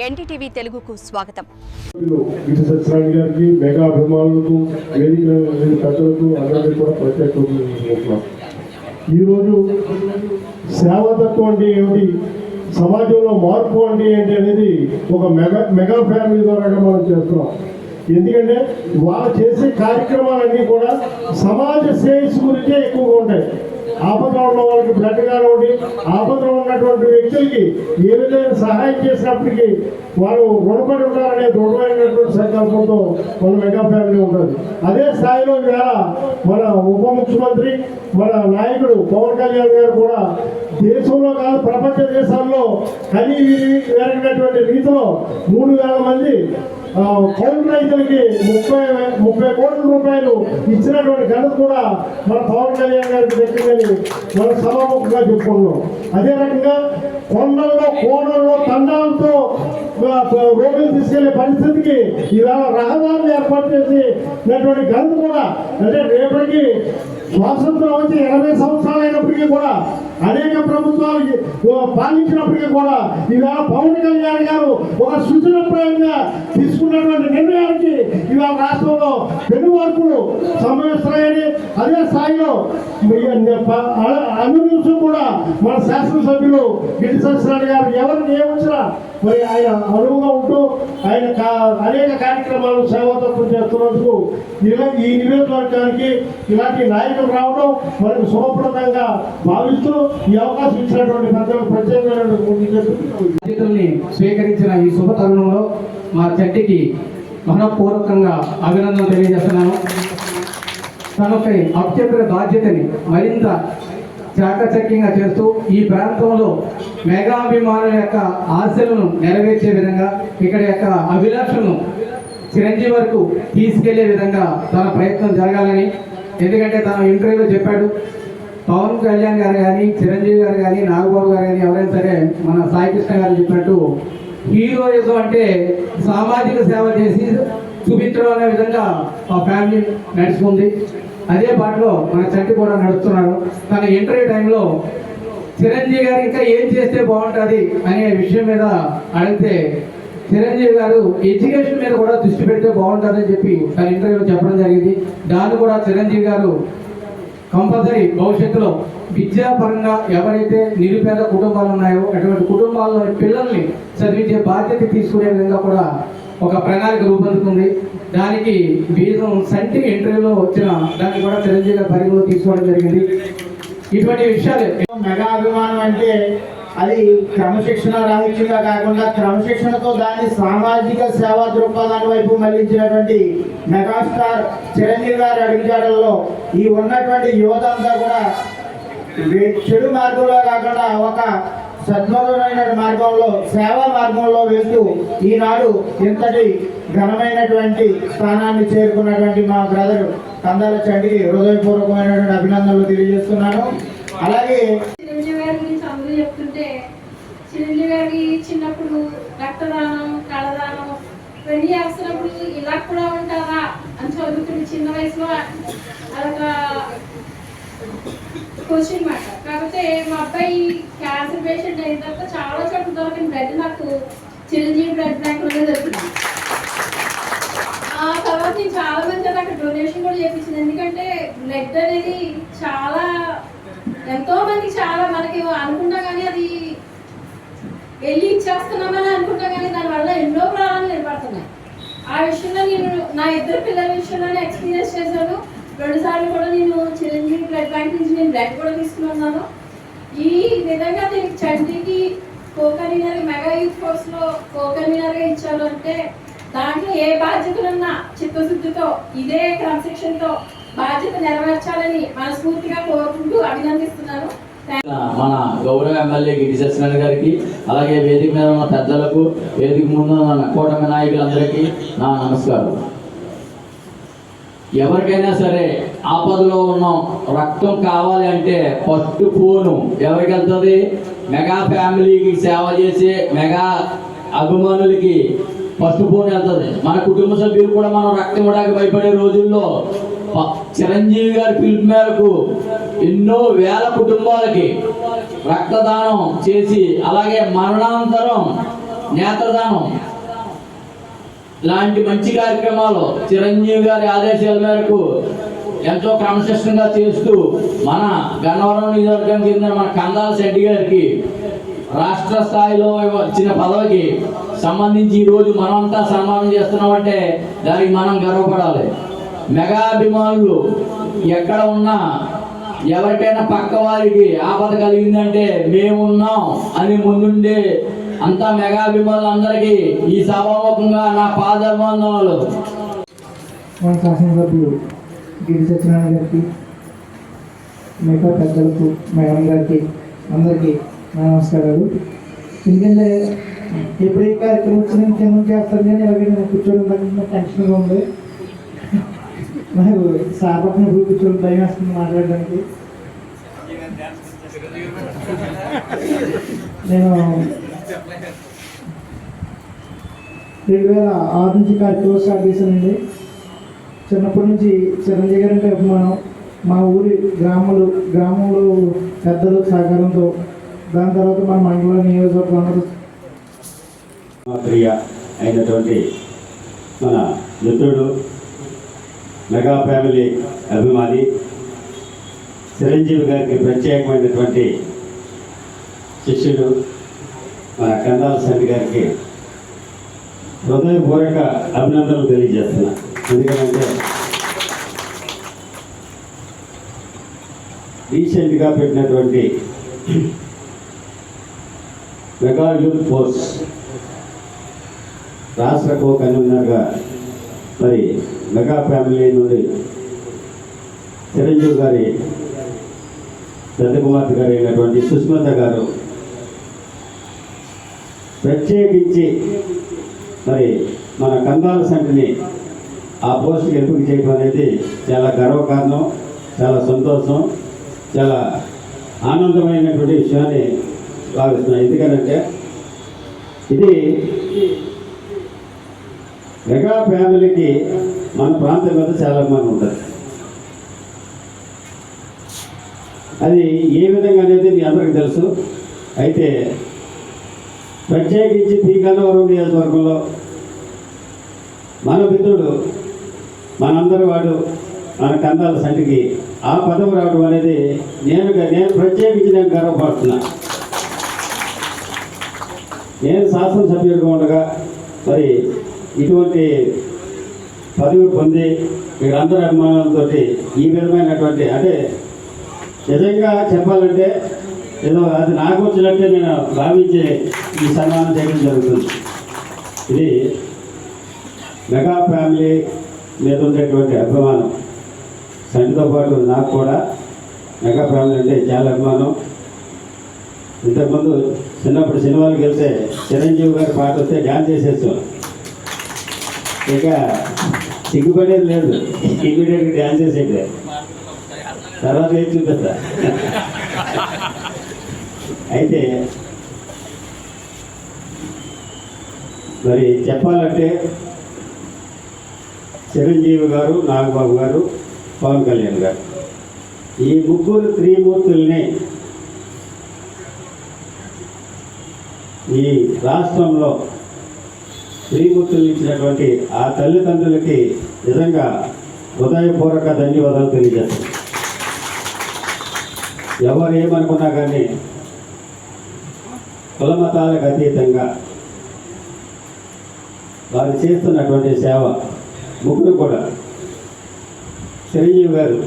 NDTV తెలుగుకు స్వాగతం. Mega అభిమానులకు పెద్దలకు అందరికీ కూడా ప్రత్యేక ఈరోజు సేవాతత్వం అంటే ఏమిటి, సమాజంలో మార్పు అంటే ఏంటి అనేది ఒక మెగా ఫ్యామిలీ ద్వారా మనం చేస్తున్నాం. ఎందుకంటే వాళ్ళు చేసే కార్యక్రమాలన్నీ కూడా సమాజ శ్రేయస్సు గురించే ఎక్కువగా ఉంటాయి. ఆపదలో ఉన్న వాళ్ళకి బ్లడ్ కానివ్వండి, ఆపదలో ఉన్నటువంటి వ్యక్తులకి ఏ విధంగా సహాయం చేసినప్పటికీ వారు రుణపడి ఉండాలనే దృఢమైనటువంటి సంకల్పంతో మన మెగా ఫ్యామిలీ ఉంటుంది. అదే స్థాయిలో వేళ మన ఉప ముఖ్యమంత్రి మన నాయకుడు పవన్ కళ్యాణ్ గారు కూడా దేశంలో కాదు ప్రపంచ దేశాల్లో కనీ వేరగినటువంటి రీతిలో 3,000 మంది కౌలు రైతులకి 30 కోట్ల రూపాయలు ఇచ్చినటువంటి ఘనత కూడా మన పవన్ కళ్యాణ్ గారికి దక్కిందని మనం సభాముఖంగా చెప్పుకున్నాం. అదే రకంగా కొండల్లో కోడల్లో తండాలతో రోడ్లు తీసుకెళ్లే పరిస్థితికి ఇవాళ రహదారులు ఏర్పాటు చేసినటువంటి ఘనత కూడా, అంటే రేపటికి స్వాతంత్రం వచ్చి 80 సంవత్సరాలు అయినప్పటికీ కూడా అనేక ప్రభుత్వాలు పాలించినప్పటికీ కూడా ఇవాళ పవన్ కళ్యాణ్ గారు ఒక సూచనప్రాయంగా తీసుకున్నటువంటి నిర్ణయానికి ఇవాళ రాష్ట్రంలో పెనుమార్పులు సంభవిస్తున్నాయని, అదే స్థాయిలో అన్ని నిమిషం కూడా మన శాసనసభ్యులు గిరి సత్యనారాయణ గారు ఎవరికి ఏమొచ్చినా మరి ఆయన అనువుగా ఉంటూ ఆయన అనేక కార్యక్రమాలు సేవాతత్వం చేస్తున్నందుకు ఈ నియోజకవర్గానికి ఇలాంటి నాయకులు రావడం మనకు శుభప్రదంగా భావిస్తూ ఈ అవకాశం ఇచ్చినటువంటి పెద్దలకు ప్రత్యేకమైనటువంటి స్వీకరించిన ఈ శుభ తరుణంలో మా చెట్టికి మనపూర్వకంగా అభినందనలు తెలియజేస్తున్నాను. తనపై అప్పచెప్పిన బాధ్యతని మరింత చాకచక్యంగా చేస్తూ ఈ ప్రాంతంలో మెగాభిమానుల యొక్క ఆశలను నెరవేర్చే విధంగా, ఇక్కడ యొక్క అభిలాషను చిరంజీవి వరకు తీసుకెళ్లే విధంగా తన ప్రయత్నం జరగాలని. ఎందుకంటే తన ఇంటర్వ్యూలో చెప్పాడు, పవన్ కళ్యాణ్ గారు కానీ, చిరంజీవి గారు కానీ, నాగబాబు గారు కానీ ఎవరైనా సరే మన సాయికృష్ణ గారు చెప్పినట్టు హీరోయిజం అంటే సామాజిక సేవ చేసి చూపించడం అనే విధంగా ఆ ఫ్యామిలీ నడుచుకుంది. అదే పాటలో మన చట్టి కూడా నడుస్తున్నాడు. తన ఇంటర్వ్యూ టైంలో చిరంజీవి గారు ఇంకా ఏం చేస్తే బాగుంటుంది అనే విషయం మీద అడిగితే చిరంజీవి గారు ఎడ్యుకేషన్ మీద కూడా దృష్టి పెడితే బాగుంటుందని చెప్పి తన ఇంటర్వ్యూలో చెప్పడం జరిగింది. దాన్ని కూడా చిరంజీవి గారు కంపల్సరీ భవిష్యత్తులో విద్యాపరంగా ఎవరైతే నిరుపేద కుటుంబాలు ఉన్నాయో అటువంటి కుటుంబాల్లో పిల్లల్ని చదివించే బాధ్యత తీసుకునే విధంగా కూడా ఒక ప్రణాళిక రూపొందుతుంది. దానికి బీజం సంటి ఇంటర్వ్యూలో వచ్చిన దాన్ని కూడా చిరంజీవి గారి పరిగణలో తీసుకోవడం జరిగింది. ఇటువంటి విషయాలు మెగా అభిమానం అంటే అది క్రమశిక్షణ రాహిత్యంగా కాకుండా క్రమశిక్షణతో దాన్ని సామాజిక సేవా దృక్పథాన్ని వైపు మళ్లించినటువంటి మెగాస్టార్ చిరంజీవి గారి అడుగుజాడల్లో ఈ ఉన్నటువంటి యువత అంతా కూడా చెడు మార్గంలో కాకుండా ఒక సద్భుతమైన మార్గంలో సేవా మార్గంలో వెళ్తూ ఈనాడు ఇంతటి ఘనమైనటువంటి స్థానాన్ని చేరుకున్నటువంటి మా బ్రదర్ కందాల చండికి హృదయపూర్వకమైనటువంటి అభినందనలు తెలియజేస్తున్నాను. అలాగే చిరంజీవి గారి గురించి అందరూ చెప్తుంటే చిరంజీవి గారికి చిన్నప్పుడు రక్తదానం, కళదానం ఇవన్నీ చేస్తున్నప్పుడు ఇలా కూడా ఉంటారా అని చదువుతుంది చిన్న వయసులో అదొక క్వశ్చన్ మాట. కాకపోతే మా అబ్బాయి క్యాన్సర్ పేషెంట్ అయిన తర్వాత చాలా చోట్ల దొరికిన బ్లడ్ నాకు చిరంజీవి బ్లడ్ బ్యాంకులోనే దొరికింది. ఆ తర్వాత నేను చాలా మంది అక్కడ డొనేషన్ కూడా చేయించింది. ఎందుకంటే బ్లడ్ అనేది చాలా ఎంతో మందికి చాలా మనకి అనుకుంటా కానీ అది వెళ్ళి ఇచ్చేస్తున్నామని అనుకుంటా కానీ దానివల్ల ఎన్నో ప్రాణాలు నిలబడుతున్నాయి. ఆ విషయంలో నేను నా 2 పిల్లల విషయంలోనే ఎక్స్పీరియన్స్ చేశాను. 2 సార్లు కూడా నేను చిరంజీవి బ్లడ్ బ్యాంక్ నుంచి నేను బ్లడ్ కూడా తీసుకున్నాను. ఈ విధంగా నేను చండీకి కో-కన్వీనర్ మెగా యూత్ ఫోర్స్లో కో-కన్వీనర్గా ఇచ్చాను అంటే దాంట్లో ఏ బాధ్యతలున్నా చిత్తశుద్ధితో ఇదే క్రమశిక్షణతో బాధ్యత నెరవేర్చాలని మనస్ఫూర్తిగా కోరుకుంటూ అభినందిస్తున్నాను. మన గౌరవ ఎమ్మెల్యే గిరి సత్యనారాయణ గారికి, అలాగే వేదిక మీద ఉన్న పెద్దలకు, వేదిక ముందు ఉన్న కూటమి నాయకులందరికీ నా నమస్కారం. ఎవరికైనా సరే ఆపదలో ఉన్నాం, రక్తం కావాలి అంటే ఫస్ట్ ఫోను ఎవరికి వెళ్తుంది? మెగా ఫ్యామిలీకి సేవ చేసే మెగా అభిమానులకి ఫస్ట్ ఫోన్ వెళ్తుంది. మన కుటుంబ సభ్యులు కూడా మనం రక్తం ఇవ్వడానికి భయపడే రోజుల్లో చిరంజీవి గారి పిలుపు మేరకు ఎన్నో వేల కుటుంబాలకి రక్తదానం చేసి, అలాగే మరణాంతరం నేత్రదానం లాంటి మంచి కార్యక్రమాలు చిరంజీవి గారి ఆదేశాల మేరకు ఎంతో క్రమశిక్షణగా చేస్తూ మన గన్నవరం నియోజకవర్గం చెందిన మన కందాల శెట్టి గారికి రాష్ట్ర స్థాయిలో వచ్చిన పదవికి సంబంధించి ఈరోజు మనమంతా సన్మానం చేస్తున్నామంటే దానికి మనం గర్వపడాలి. మెగా అభిమానులు ఎక్కడ ఉన్నా ఎవరికైనా పక్క వారికి ఆపద కలిగిందంటే మేమున్నాం అని ముందుండే అంతా మెగా అభిమానులందరికీ ఈ సభాముఖంగా నా పాదాభివందనాలు. మన శాసనసభ్యులు గిరి సత్యనారాయణ గారికి, మిగతా పెద్దలకు, మేడం గారికి అందరికీ నమస్కారాలు. ఎందుకంటే ఎప్పుడు ఈ కార్యక్రమం వచ్చిన కింద చేస్తారు కానీ ఎవరికైనా కూర్చోవడం తగ్గ టెన్షన్గా ఉంది. నాకు సార్ పక్కన కూర్చోవడం భయం వేస్తుంది మాట్లాడడానికి. నేను 2006 నుంచి కార్యక్రమం స్టార్ట్ చేశానండి. చిన్నప్పటి నుంచి చిరంజీవి గారి అంటే అభిమానం. మా ఊరి గ్రామంలో పెద్దలు సహకారంతో, దాని తర్వాత మన మండల నియోజకవర్గంలో ప్రియ అయినటువంటి మన మిత్రుడు, మెగా ఫ్యామిలీ అభిమాని చిరంజీవి గారికి ప్రత్యేకమైనటువంటి శిష్యుడు మన కందాల శెట్టి గారికి హృదయపూర్వక అభినందనలు తెలియజేస్తున్నా. ఎందుకంటే రీసెంట్గా పెట్టినటువంటి మెగా యూత్ ఫోర్స్ రాష్ట్ర కో కన్వీనర్గా మరి మెగా ఫ్యామిలీ నుండి చిరంజీవి గారి పెద్ద కుమార్తె గారు అయినటువంటి సుస్మిత గారు ప్రత్యేకించి మరి మన కందాల శెట్టిని ఆ పోస్ట్కి ఎంపిక చేయడం అనేది చాలా గర్వకారణం, చాలా సంతోషం, చాలా ఆనందమైనటువంటి విషయాన్ని భావిస్తున్నాను. ఎందుకంటే ఇది మెగా ఫ్యామిలీకి మన ప్రాంతం మీద చాలా మంది ఉంటుంది. అది ఏ విధంగా అనేది మీ అందరికీ తెలుసు. అయితే ప్రత్యేకించి పి గన్నవరం నియోజకవర్గంలో మన మిత్రుడు, మనందరి వాడు, మన కందాల శెట్టికి ఆ పదవి రావడం అనేది నేను ప్రత్యేకించి నేను గర్వపడుతున్నా. నేను శాసనసభ్యుడిగా ఉండగా మరి ఇటువంటి పదవి పొంది మీరందరి అభిమానాలతో ఈ విధమైనటువంటి, అంటే నిజంగా చెప్పాలంటే ఏదో అది నాకు వచ్చినట్టే నేను భావించి ఈ సన్మానం చేయడం జరుగుతుంది. ఇది మెగా ఫ్యామిలీ మీద ఉండేటువంటి అభిమానం. శెట్టితో పాటు నాకు కూడా మెగా ఫ్యామిలీ అంటే చాలా అభిమానం. ఇంతకుముందు చిన్నప్పుడు సినిమాలకు వెళ్తే చిరంజీవి గారి పాట వస్తే డ్యాన్స్ చేసేస్తాం. ఇక సిగ్గుపడేది లేదు, ఇమీడియట్గా డ్యాన్స్ చేసేది. తర్వాత ఏం చూపిస్తా. అయితే మరి చెప్పాలంటే చిరంజీవి గారు, నాగబాబు గారు, పవన్ కళ్యాణ్ గారు, ఈ ముగ్గురు త్రిమూర్తుల్ని ఈ రాష్ట్రంలో శ్రీమూర్తులు ఇచ్చినటువంటి ఆ తల్లిదండ్రులకి నిజంగా హృదయపూర్వక ధన్యవాదాలు తెలియజేస్తాను. ఎవరు ఏమనుకున్నా కానీ కులమతాలకు అతీతంగా వారు చేస్తున్నటువంటి సేవ ముగ్గురు కూడా. చిరంజీవి గారు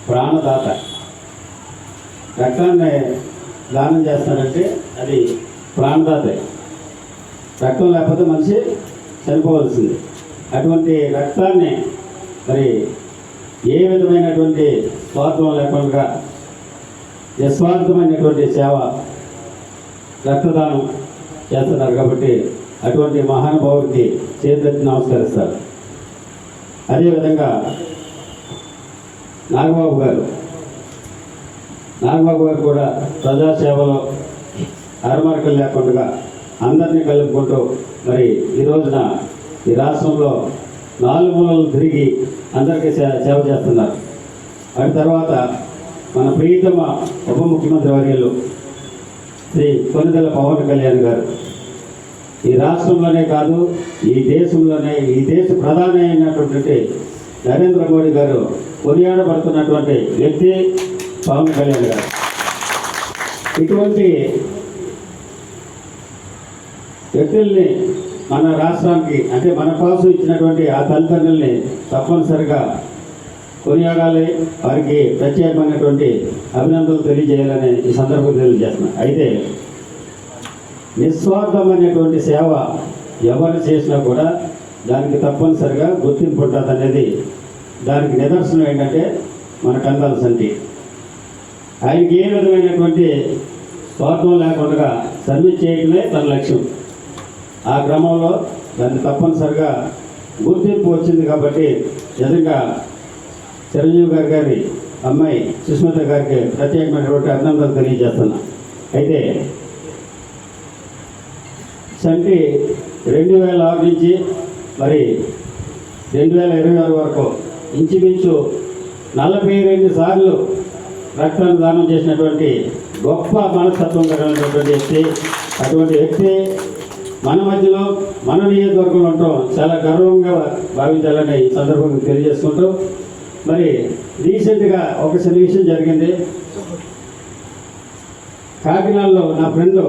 ప్రాణదాత, రక్తాన్ని దానం చేస్తానంటే అది ప్రాణదాతే. రక్తం లేకపోతే మనిషి చనిపోవలసింది. అటువంటి రక్తాన్ని మరి ఏ విధమైనటువంటి స్వార్థం లేకుండా నిస్వార్థమైనటువంటి సేవ, రక్తదానం చేస్తున్నారు. కాబట్టి అటువంటి మహానుభావుడికి చేతులెత్తి నమస్కరిస్తారు. అదేవిధంగా నాగబాబు గారు కూడా ప్రజాసేవలో అరమరకలు లేకుండా అందరినీ కలుపుకుంటూ మరి ఈ రోజున ఈ రాష్ట్రంలో 4 మూలలు తిరిగి అందరికీ సేవ చేస్తున్నారు. అటు తర్వాత మన ప్రియతమ ఉప ముఖ్యమంత్రి వర్యులు శ్రీ కొనిదెల పవన్ కళ్యాణ్ గారు ఈ రాష్ట్రంలోనే కాదు ఈ దేశంలోనే ఈ దేశ ప్రధాని అయినటువంటి నరేంద్ర మోడీ గారు కొనియాడబడుతున్నటువంటి వ్యక్తి పవన్ కళ్యాణ్ గారు. ఇటువంటి వ్యక్తుల్ని మన రాష్ట్రానికి అంటే మన కోసం ఇచ్చినటువంటి ఆ తల్లిదండ్రుల్ని తప్పనిసరిగా కొనియాడాలి, వారికి ప్రత్యేకమైనటువంటి అభినందనలు తెలియజేయాలని ఈ సందర్భంగా తెలియజేస్తున్నాను. అయితే నిస్వార్థమైనటువంటి సేవ ఎవరు చేసినా కూడా దానికి తప్పనిసరిగా గుర్తింపు ఉంటుంది అనేది దానికి నిదర్శనం ఏంటంటే మన కందాల సంటి. ఆయనకి ఏ విధమైనటువంటి స్వార్థం లేకుండా సర్వీస్ చేయడమే తన లక్ష్యం. ఆ క్రమంలో దాన్ని తప్పనిసరిగా గుర్తింపు వచ్చింది కాబట్టి నిజంగా చిరంజీవి గారి అమ్మాయి సుస్మిత గారికి ప్రత్యేకమైనటువంటి అభినందనలు తెలియజేస్తున్నా. అయితే సంటి 2006 నుంచి మరి 2026 వరకు ఇంచుమించు 42 సార్లు రక్తాన్ని దానం చేసినటువంటి గొప్ప మనస్తత్వం కలిగినటువంటి వ్యక్తి. అటువంటి వ్యక్తి మన మధ్యలో మన నియోజకవర్గంలో ఉండటం చాలా గర్వంగా భావించాలని ఈ సందర్భంగా తెలియజేసుకుంటూ మరి రీసెంట్గా ఒక చిన్న విషయం జరిగింది. కాకినాడలో నా ఫ్రెండ్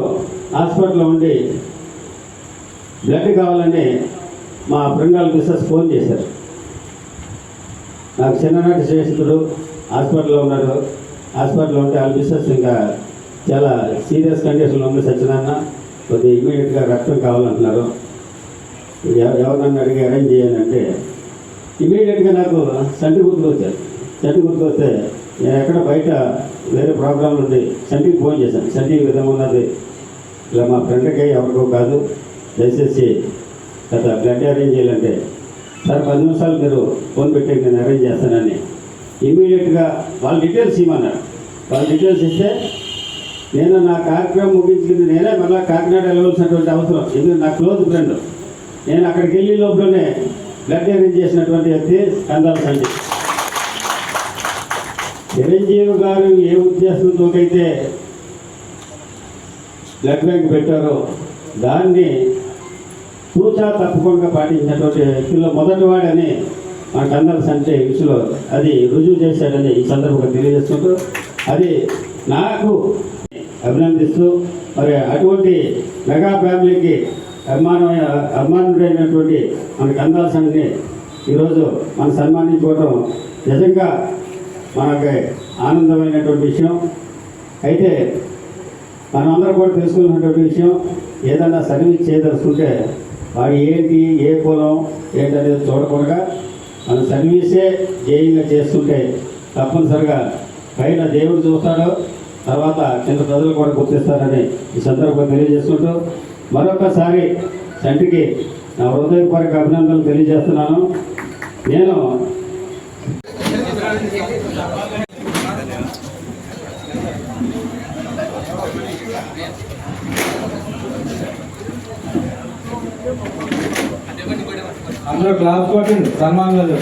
హాస్పిటల్లో ఉండి బ్లడ్ కావాలని మా ఫ్రెండ్ వాళ్ళ మిస్సెస్ ఫోన్ చేశారు. నాకు చిన్ననాటి స్నేహితుడు హాస్పిటల్లో ఉన్నాడు. హాస్పిటల్లో ఉంటే వాళ్ళ మిస్సెస్ ఇంకా చాలా సీరియస్ కండిషన్లో ఉంది, సత్యనారాయణ కొద్దిగా ఇమీడియట్గా రక్తం కావాలంటున్నారు, ఎవరినన్నా అడిగి అరేంజ్ చేయాలంటే ఇమీడియట్గా నాకు సంటి గుర్తుకొచ్చారు. సంటి గుర్తుకొస్తే నేను ఎక్కడ బయట వేరే ప్రోగ్రాంలు ఉండి సంటికి ఫోన్ చేశాను. సంటి ఈ విధంగా ఉన్నది, ఇలా మా ఫ్రెండ్కి ఎవరికో కాదు, దయచేసి గత బ్లడ్ అరేంజ్ చేయాలంటే సార్ 10 నిమిషాలు మీరు ఫోన్ పెట్టి నేను అరేంజ్ చేస్తానని ఇమీడియట్గా వాళ్ళ డీటెయిల్స్ ఇవ్వమన్నారు. వాళ్ళ డీటెయిల్స్ ఇస్తే నేను నా కార్యక్రమం ముగించుకుంది నేనే మళ్ళీ కాకినాడ వెళ్ళవలసినటువంటి అవసరం, ఎందుకంటే నా క్లోజ్ ఫ్రెండ్. నేను అక్కడికి వెళ్ళే లోపలనే బ్లడ్ అరేంజ్ చేసినటువంటి వ్యక్తి కందాల సంటి. చిరంజీవి గారు ఏ ఉద్దేశంతో అయితే బ్లడ్ బ్యాంక్ పెట్టారో దాన్ని తూచా తప్పకుండా పాటించినటువంటి వ్యక్తుల్లో మొదటివాడని మన కందాల సంటి విషయంలో అది రుజువు చేశాడని ఈ సందర్భంగా తెలియజేసుకుంటూ అది నాకు అభినందిస్తూ మరి అటువంటి మెగా ఫ్యామిలీకి అభిమానుడైనటువంటి మన కందాల సంటిని ఈరోజు మనం సన్మానించుకోవడం నిజంగా మనకి ఆనందమైనటువంటి విషయం. అయితే మనమందరం కూడా తెలుసుకున్నటువంటి విషయం, ఏదన్నా సర్వీస్ చేయదలుచుకుంటే వాడు ఏంటి, ఏ కులం ఏంటనేది చూడకుండా మన సర్వీసే ధ్యేయంగా చేస్తుంటే తప్పనిసరిగా పైన దేవుడు చూస్తాడు, తర్వాత కింద ప్రజలు కూడా గుర్తిస్తారని ఈ సందర్భంగా తెలియజేసుకుంటూ మరొకసారి సంటికి నా హృదయపూర్వక అభినందనలు తెలియజేస్తున్నాను. నేను అందరూ క్లాస్ కొట్టండి సన్మానాలు.